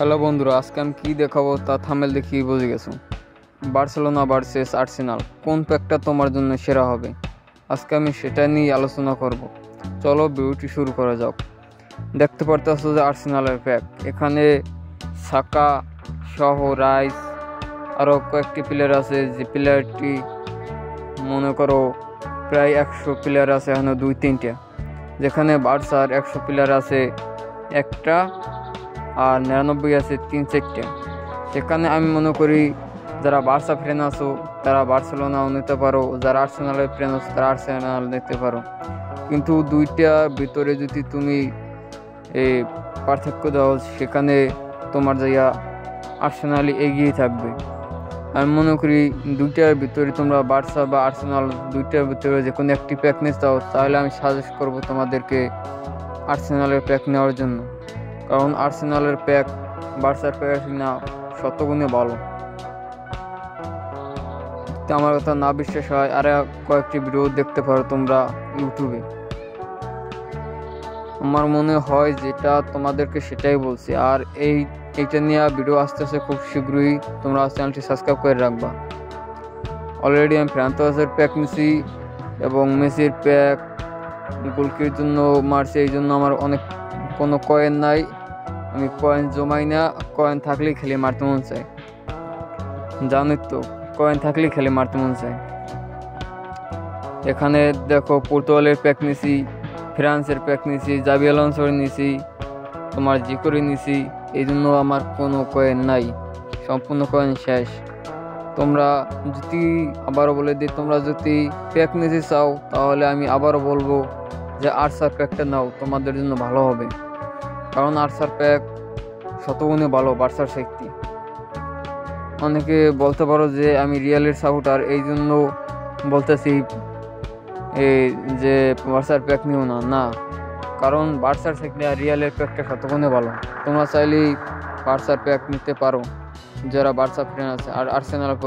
Hello বন্ধুরা, আজকে আমি কী দেখাবো তা থাম্বনেল দেখেই বুঝে গেছো। বার্সেলোনা ভার্সেস আর্সেনাল, কোন প্যাকটা তোমার জন্য সেরা হবে? আজকে আমি সেটা নিয়ে আলোচনা করব। চলো ভিডিওটি শুরু করা যাক। দেখতে পারতেছো যে আর্সেনালের প্যাক, এখানে সাকা সহ রাইস আরও কয়েকটি প্লেয়ার আছে, যে প্লেয়ারটি মনে করো প্রায় 100 প্লেয়ার আছে, এখানে 2-3টা। যেখানে বার্সার 100 প্লেয়ার আছে একটা, আর 99 আছে 3-4টা। সেখানে আমি মনে করি যারা বার্সা ফ্যান আছো তারা বার্সেলোনাও নিতে পারো, যারা আর্সেনালের ফ্যান আছো তারা আর্সেনাল নিতে পারো। কিন্তু দুইটার ভিতরে যদি তুমি এই পার্থক্য দাও, সেখানে তোমার জায়গা আর্সেনালই এগিয়ে থাকবে। আমি মনে করি দুইটার ভিতরে তোমরা বার্সা বা আর্সেনাল দুইটার ভিতরে যে কোনো একটি প্যাক নিতে চাও, তাহলে আমি সাজেস্ট করব তোমাদেরকে আর্সেনালের প্যাক নেওয়ার জন্য। কারণ আর্সেনালের প্যাক বার্সার প্যাক না শতগুণে ভালো। আমার কথা না বিশ্বাস হয় আর কয়েকটি ভিডিও দেখতে পারো তোমরা ইউটিউবে। আমার মনে হয় যেটা তোমাদেরকে সেটাই বলছি। আর এইটা নিয়ে ভিডিও আসতে খুব শীঘ্রই। তোমরা চ্যানেলটি সাবস্ক্রাইব করে রাখবা। অলরেডি আমি ফ্রান্সের প্যাক নিছি এবং মেসির প্যাক গোলকির জন্য মারছি, এই জন্য আমার অনেক কোনো কয়েন নাই। আমি কয়েন জমাই না, কয়েন থাকলেই খেলে মারতে মন চায়, জানি তো, কয়েন থাকলেই খেলে মারতে মন চায়। এখানে দেখো পর্তুগালের প্যাক নিছি, ফ্রান্সের প্যাক নিছি, জাবি আলোনসোর নিছি, তোমার জিকোরি নিছি। এই জন্য আমার কোনো কয়েন নাই, সম্পূর্ণ কয়েন শেষ। তোমরা যদি আবারও বলে দিই, তোমরা যদি প্যাক নিতে চাও তাহলে আমি আবারও বলবো যে আর্সার প্যাকটা নাও, তোমাদের জন্য ভালো হবে। কারণ আর্সার প্যাক শতগুণে ভালো বার্সার শক্তি। অনেকে বলতে পারো যে আমি রিয়ালের সাপোর্টার, এই জন্য বলতেছি যে বার্সার প্যাক নিও না, কারণ বার্সার শক্তি আর রিয়ালের প্যাকটা শতগুণে ভালো। তোমরা চাইলেই বার্সার প্যাক নিতে পারো যারা বার্সা ফ্যান আছে। আর আর্সেনাল